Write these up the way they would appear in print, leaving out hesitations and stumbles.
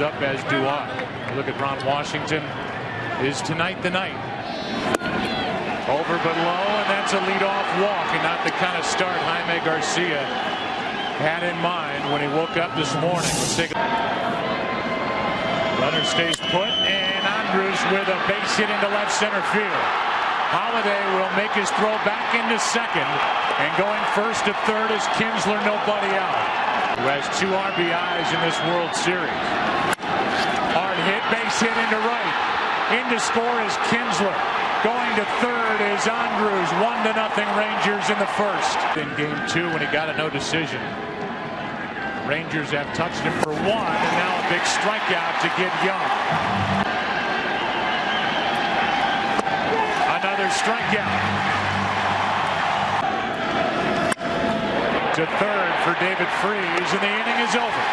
up, as do I. Look at Ron Washington. Is tonight the night? Over but low, and that's a leadoff walk, and not the kind of start Jaime Garcia had in mind when he woke up this morning. Let's take a runner stays put, and Andrews with a base hit into left center field. Holiday will make his throw back into second, and going first to third is Kinsler, nobody out, who has 2 RBIs in this World Series. Hard hit, base hit into right. In to score is Kinsler. Going to third is Andrews. 1-0 Rangers in the first. In game 2 when he got a no decision. Rangers have touched him for 1, and now a big strikeout to get Young. Another strikeout. To third for David Freese, and the inning is over.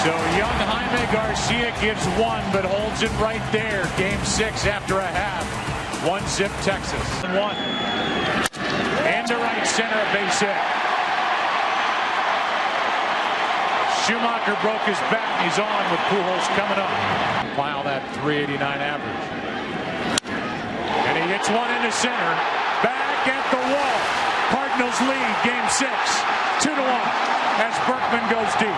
So young Jaime Garcia gives 1, but holds it right there. Game 6 after a half. 1-zip Texas. 1. Into right center, a base hit. Schumacher broke his bat, and he's on with Pujols coming up. File that .389 average. And he hits 1 into center. Back at the wall. Cardinals lead game 6. 2-1 as Berkman goes deep.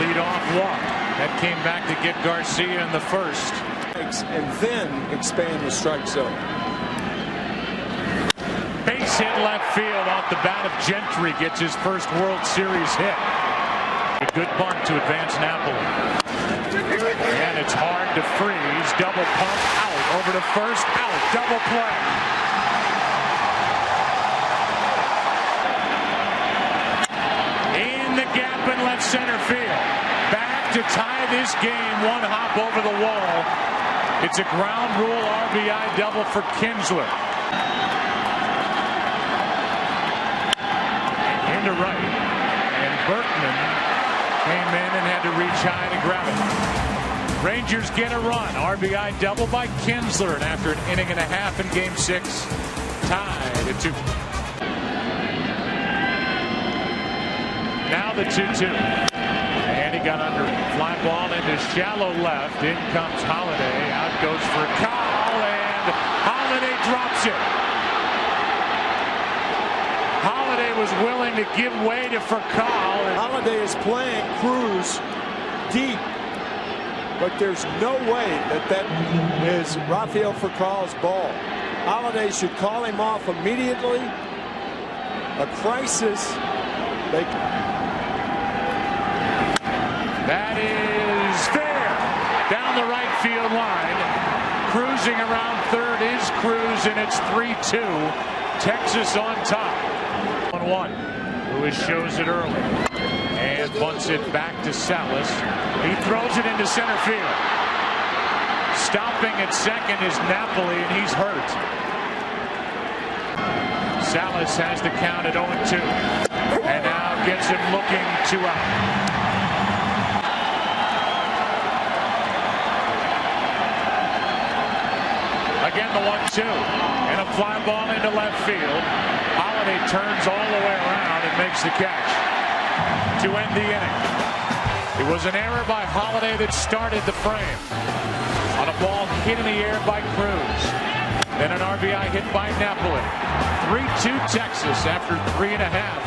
Leadoff walk that came back to get Garcia in the first. And then expand the strike zone. Base hit left field off the bat of Gentry, gets his first World Series hit. A good bunt to advance Napoli. And it's hard to Freeze. Double pump out over to first, out, double play. In the gap in left center field. Back to tie this game, 1 hop over the wall. It's a ground rule RBI double for Kinsler. Into right, and Berkman came in and had to reach high to grab it. Rangers get a run. RBI double by Kinsler, and after an inning and a half in game 6, tied at 2. Now the 2-2. And he got under it. Fly ball into shallow left. In comes Holiday. Out goes for Kyle, and Holiday drops it. Holiday was willing to give way to Furcal. Holiday is playing Cruz deep, but there's no way that is Rafael Furcal's ball. Holiday should call him off immediately. A crisis. That is fair. Down the right field line. Cruising around third is Cruz, and it's 3-2. Texas on top. 1-1. Lewis shows it early. And bunts it back to Salas. He throws it into center field. Stopping at second is Napoli, and he's hurt. Salas has the count at 0-2. And now gets him looking 2 out. Again, the 1-2, and a fly ball into left field. Holiday turns all the way around and makes the catch to end the inning. It was an error by Holiday that started the frame on a ball hit in the air by Cruz. Then an RBI hit by Napoli. 3-2 Texas after 3.5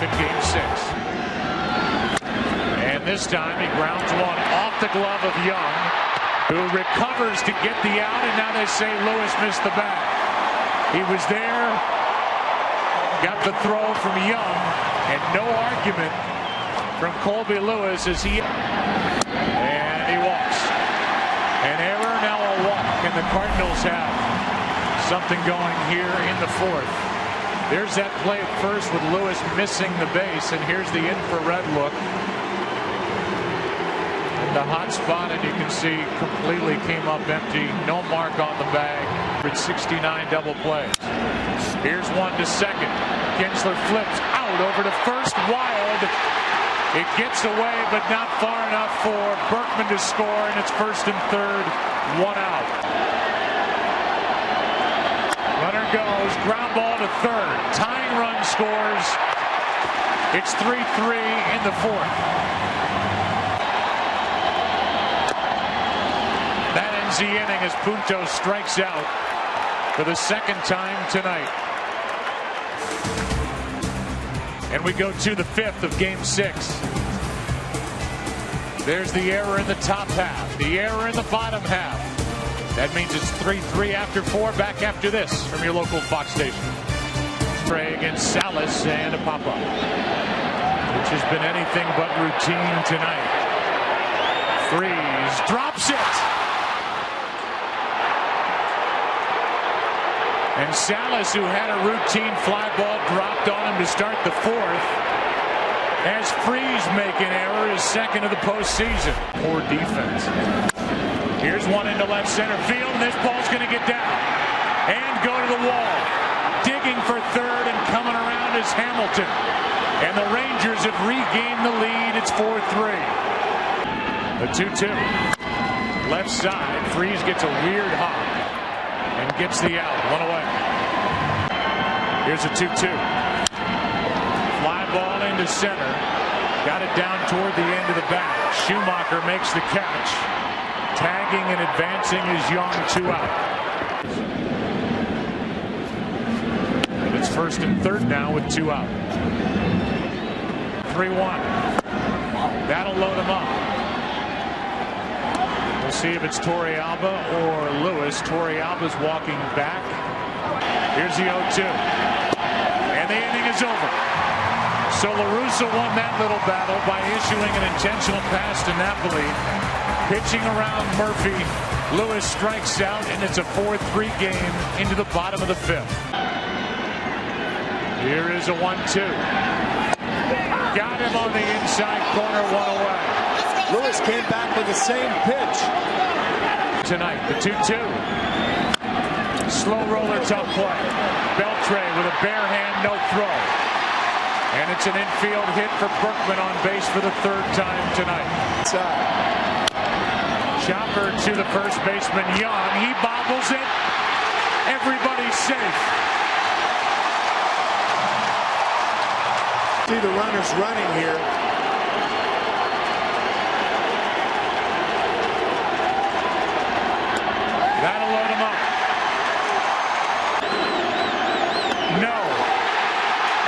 in game 6. And this time he grounds 1 off the glove of Young, who recovers to get the out, and now they say Lewis missed the bat. He was there, got the throw from Young, and no argument from Colby Lewis as he... And he walks. An error, now a walk, and the Cardinals have something going here in the 4th. There's that play at first with Lewis missing the base, and here's the infrared look. The hot spot, and you can see completely came up empty. No mark on the bag. 69 double plays. Here's 1 to second. Kinsler flips out over to first. Wild. It gets away, but not far enough for Berkman to score, and it's first and third. 1 out. goes. Ground ball to third. Tying run scores. It's 3-3 in the fourth. That ends the inning as Punto strikes out for the second time tonight. And we go to the fifth of Game 6. There's the error in the top half, the error in the bottom half. That means it's 3-3 after 4. Back after this from your local Fox station. Trey against Salas and a pop-up, which has been anything but routine tonight. Freeze drops it. And Salas, who had a routine fly ball dropped on him to start the fourth, has Freeze make an error, his second of the postseason. Poor defense. Here's one into left center field, and this ball's going to get down and go to the wall. Digging for third and coming around is Hamilton. And the Rangers have regained the lead. It's 4-3. The 2-2. Left side. Freeze gets a weird hop and gets the out. One away. Here's a 2-2. Fly ball into center. Got it down toward the end of the bat. Schumacher makes the catch. Tagging and advancing is Young. 2 out. And it's first and third now with 2 out. 3-1. That'll load him up. We'll see if it's Torrealba or Lewis. Torrealba's walking back. Here's the 0-2. And the inning is over. So La Russa won that little battle by issuing an intentional pass to Napoli. Pitching around Murphy. Lewis strikes out, and it's a 4-3 game into the bottom of the fifth. Here is a 1-2. Got him on the inside corner, 1 away. Lewis came back with the same pitch. Tonight, the 2-2. Slow roller, tough play. Beltre with a bare hand, no throw. And it's an infield hit for Berkman on base for the third time tonight. Chopper to the first baseman, Young. He bobbles it. Everybody's safe. See the runners running here. That'll load him up. No.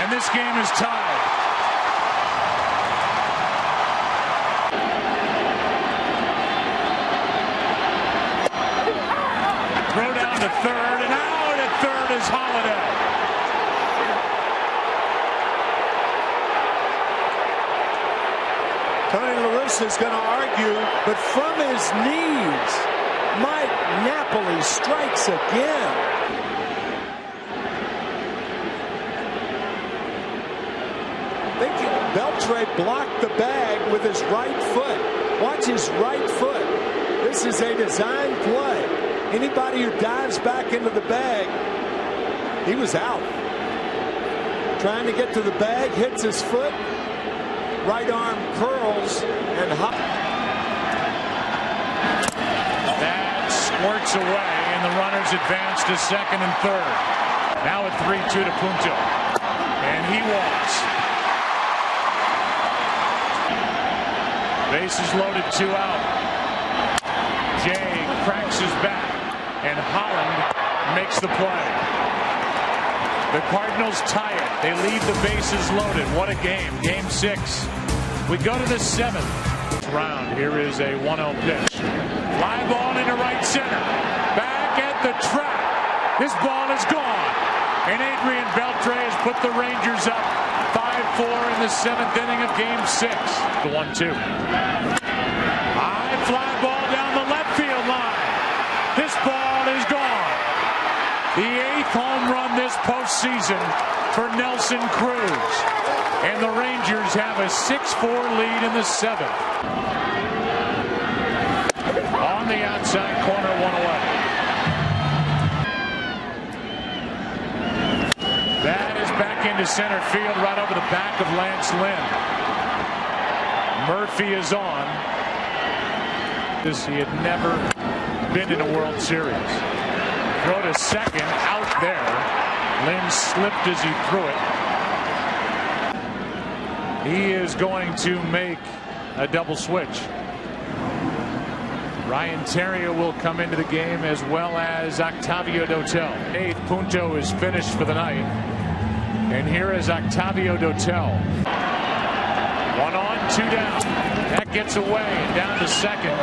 And this game is tied. Throw down to third, and out at third is Holiday. Tony La Russa is going to argue, but from his knees, Mike Napoli strikes again. I think Beltre blocked the bag with his right foot. Watch his right foot. This is a design play. Anybody who dives back into the bag, he was out. Trying to get to the bag, hits his foot. Right arm curls and hop. That squirts away, and the runners advance to second and third. Now a 3-2 to Punto. And he walks. Bases loaded, 2 out. Jay cracks his bat, and Holland makes the play. The Cardinals tie it. They leave the bases loaded. What a game. Game 6. We go to the 7th round. Here is a 1-0 pitch. Fly ball into right center. Back at the track. This ball is gone. And Adrian Beltre has put the Rangers up 5-4 in the 7th inning of Game 6. The 1-2. High fly ball down the left field line. This ball is gone. The 8th home run this postseason for Nelson Cruz. And the Rangers have a 6-4 lead in the 7th. On the outside corner, 1 away. That is back into center field, right over the back of Lance Lynn. Murphy is on. He had never been in a World Series. Throw to second, out there. Lynn slipped as he threw it. He is going to make a double switch. Ryan Terrier will come into the game, as well as Octavio Dotel. Eighth, Punto is finished for the night. And here is Octavio Dotel. 1 on, 2 down. That gets away, and down to second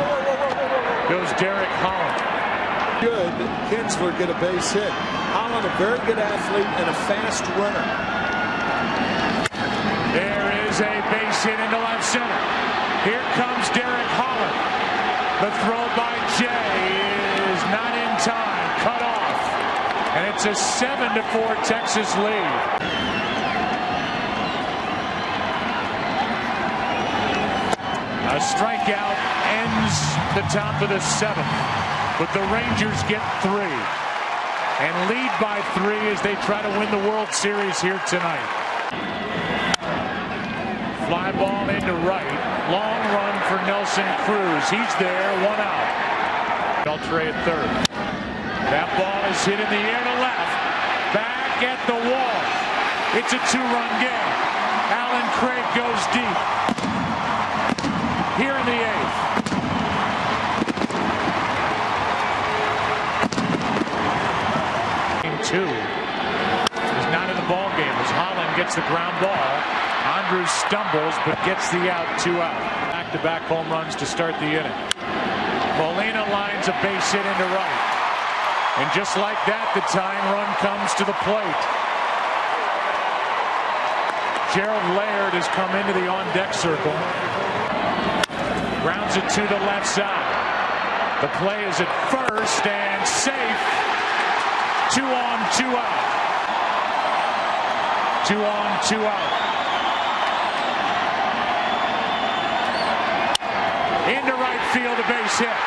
goes Derek Holland. Good that Kinsler get a base hit. Holland, a very good athlete and a fast runner. There is a base hit into left center. Here comes Derek Holland. The throw by Jay is not in time, cut off, and it's a 7-4 Texas lead. A strikeout ends the top of the 7th, but the Rangers get 3 and lead by 3 as they try to win the World Series here tonight. Fly ball into right. Long run for Nelson Cruz. He's there, 1 out. Beltre at third. That ball is hit in the air to left. Back at the wall. It's a 2-run game. Alan Craig goes deep. Here in the 8th. Game 2 is not in the ball game as Holland gets the ground ball. Andrews stumbles but gets the out, 2 out. Back-to-back home runs to start the inning. Molina lines a base hit into right. And just like that, the tying run comes to the plate. Gerald Laird has come into the on-deck circle. Grounds it to the left side. The play is at first and safe. 2 on, 2 out. 2 on, 2 out. Into right field, a base hit.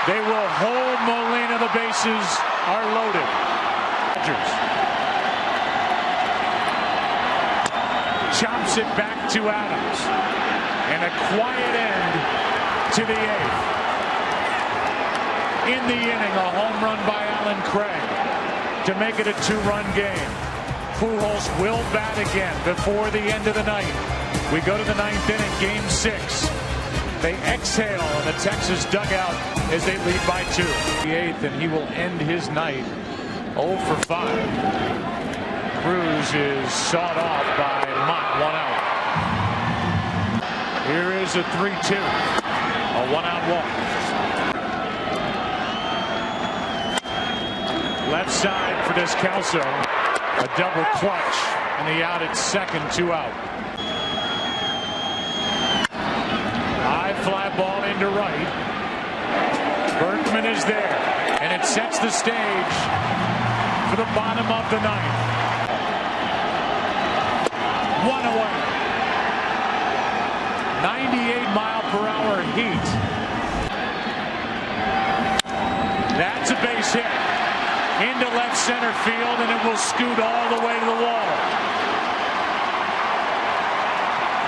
They will hold Molina. The bases are loaded. Rodgers chops it back to Adams. And a quiet end to the 8th. In the inning, a home run by Alan Craig to make it a 2-run game. Pujols will bat again before the end of the night. We go to the 9th inning, game 6. They exhale in the Texas dugout as they lead by 2. The 8th, and he will end his night 0 for 5. Cruz is sawed off by Mott, 1 out. Here is a 3-2, a 1-out walk. Left side for Descalso, a double clutch, and the out at second, 2 out. Fly ball into right. Berkman is there, and it sets the stage for the bottom of the 9th. 1 away. 98-mile-per-hour heat. That's a base hit into left center field, and it will scoot all the way to the wall.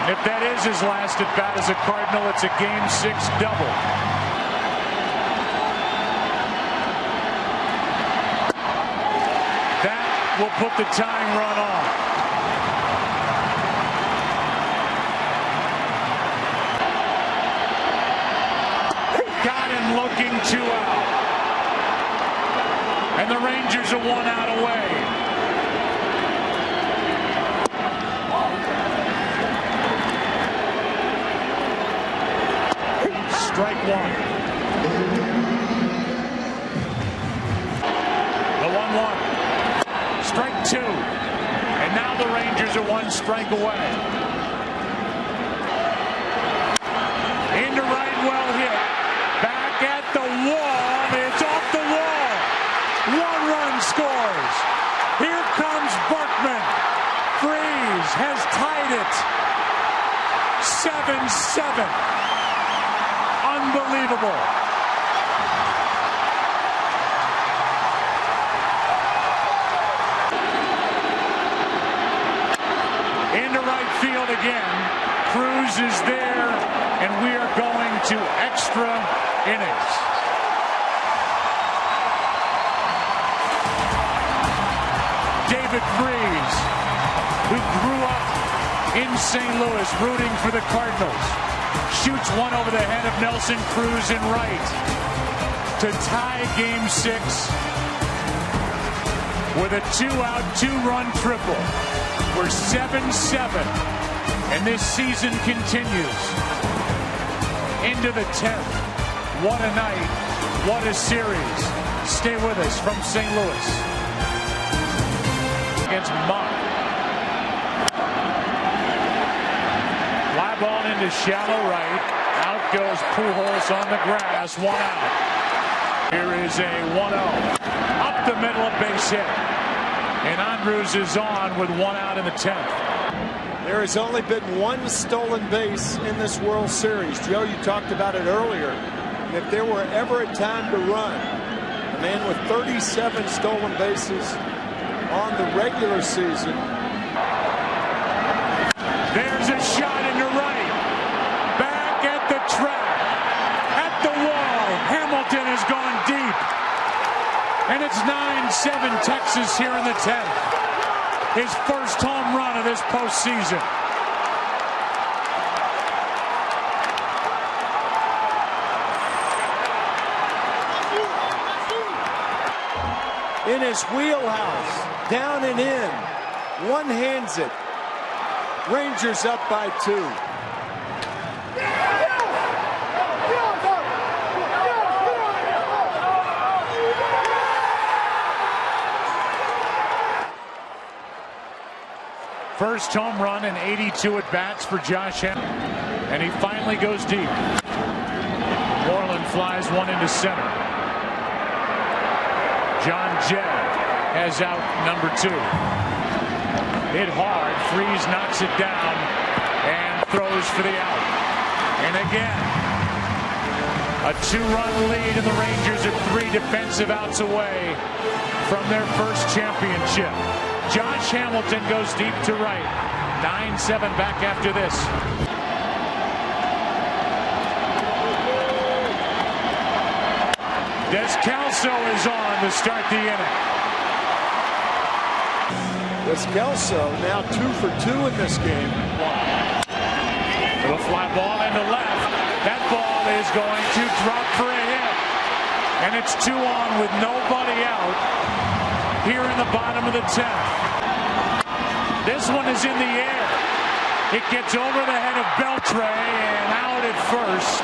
If that is his last at bat as a Cardinal, it's a game 6 double. That will put the tying run on. Got him looking, 2 out. And the Rangers are 1 out away. Strike 1. The 1-1. Strike 2. And now the Rangers are 1 strike away. Into right, well hit. Back at the wall. It's off the wall. 1 run scores. Here comes Berkman. Freeze has tied it. 7-7. Unbelievable. Into right field again. Cruz is there, and we are going to extra innings. David David Freese, who grew up in St. Louis rooting for the Cardinals, shoots one over the head of Nelson Cruz in right to tie Game 6 with a 2-out, 2-run triple. We're 7-7, and this season continues into the 10th. What a night, what a series. Stay with us from St. Louis. Against Mott. Fly ball into shallow right. Out goes Pujols on the grass. 1 out. Here is a 1-0. Up the middle of base hit. And Andrews is on with 1 out in the 10th. There has only been one stolen base in this World Series. Joe, you talked about it earlier. If there were ever a time to run, a man with 37 stolen bases on the regular season. There's a shot into right. Back at the track. At the wall. Hamilton has gone deep. And it's 9-7 Texas here in the 10th. His first home run of this postseason. In his wheelhouse, down and in, one hands it. Rangers up by 2. First home run in 82 at-bats for Josh Hamilton. And he finally goes deep. Moreland flies one into center. John Jett has out number 2. Hit hard. Freese knocks it down and throws for the out. And again, a 2-run lead, and the Rangers are 3 defensive outs away from their first championship. Josh Hamilton goes deep to right. 9-7 back after this. Descalso is on to start the inning. Descalso now 2 for 2 in this game. Little fly ball into left. That ball is going to drop for a hit. And it's 2 on with nobody out here in the bottom of the 10th. This one is in the air. It gets over the head of Beltre and out at first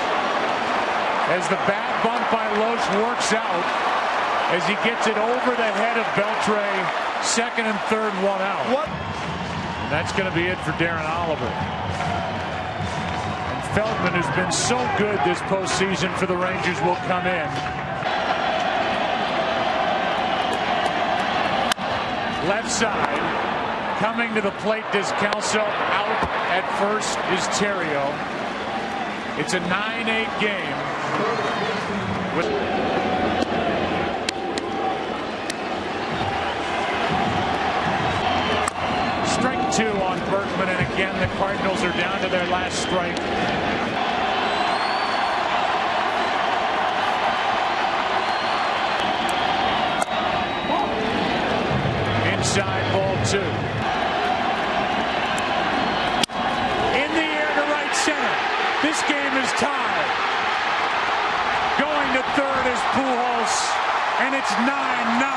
as the bad bunt by Loesch works out as he gets it over the head of Beltre. Second and third, 1 out. What? And that's going to be it for Darren Oliver. And Feldman, who's been so good this postseason for the Rangers, will come in. Left side. Coming to the plate, Descalso. Out at first is Terrio. It's a 9-8 game. Strike 2 on Berkman, and again the Cardinals are down to their last strike. Inside, ball 2. This game is tied. Going to third is Pujols, and it's 9-9.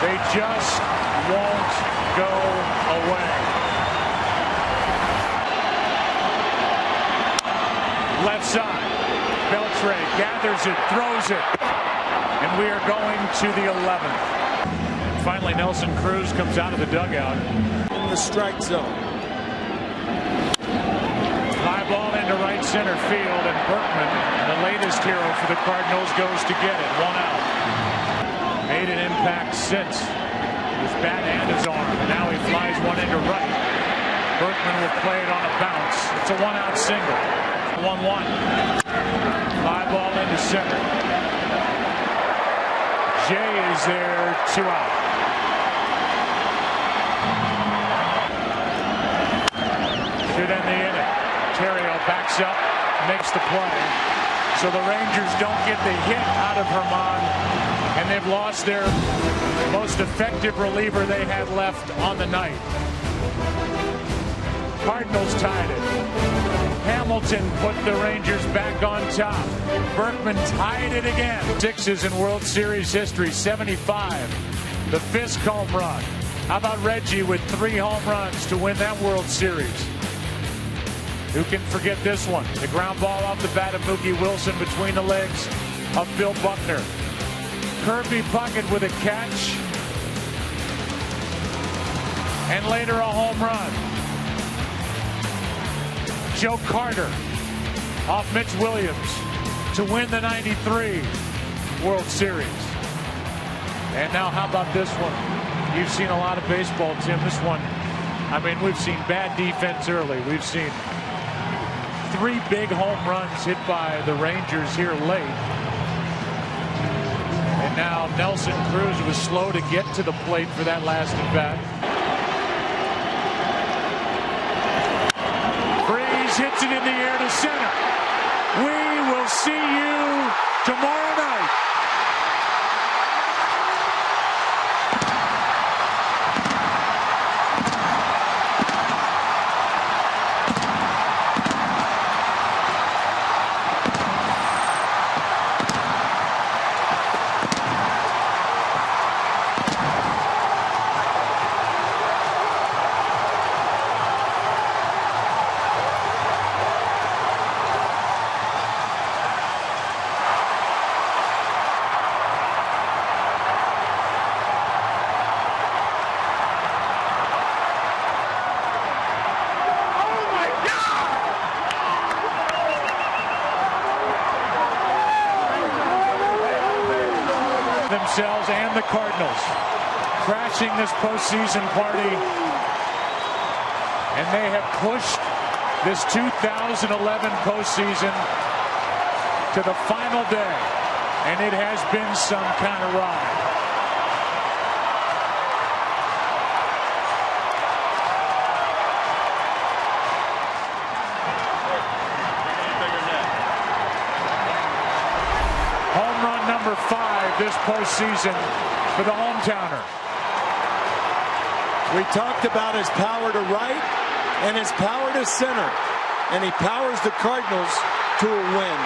They just won't go away. Left side. Beltre gathers it, throws it. And we are going to the 11th. And finally, Nelson Cruz comes out of the dugout. In the strike zone. Fly ball into right center field, and Berkman, the latest hero for the Cardinals, goes to get it. 1 out. Made an impact since his bat and his arm, and now he flies one into right. Berkman will play it on a bounce. It's a one-out single. 1-1. Fly ball into center. Jay is there, 2 out. Should end the inning. Terrio backs up, makes the play. So the Rangers don't get the hit out of Herman, and they've lost their most effective reliever they had left on the night. Cardinals tied it. Hamilton put the Rangers back on top. Berkman tied it again. Sixes in World Series history, 75. The Fisk home run. How about Reggie with 3 home runs to win that World Series? Who can forget this one? The ground ball off the bat of Mookie Wilson between the legs of Bill Buckner. Kirby Puckett with a catch. And later a home run. Joe Carter off Mitch Williams to win the 93 World Series. And now how about this one? You've seen a lot of baseball, Tim. This one, I mean, we've seen bad defense early. We've seen 3 big home runs hit by the Rangers here late. And now Nelson Cruz was slow to get to the plate for that last at bat. Freeze hits it in the air to center. We will see you tomorrow night. Themselves and the Cardinals crashing this postseason party, and they have pushed this 2011 postseason to the final day, and it has been some kind of ride. Home run number 5 this postseason for the hometowner. We talked about his power to right and his power to center, and he powers the Cardinals to a win.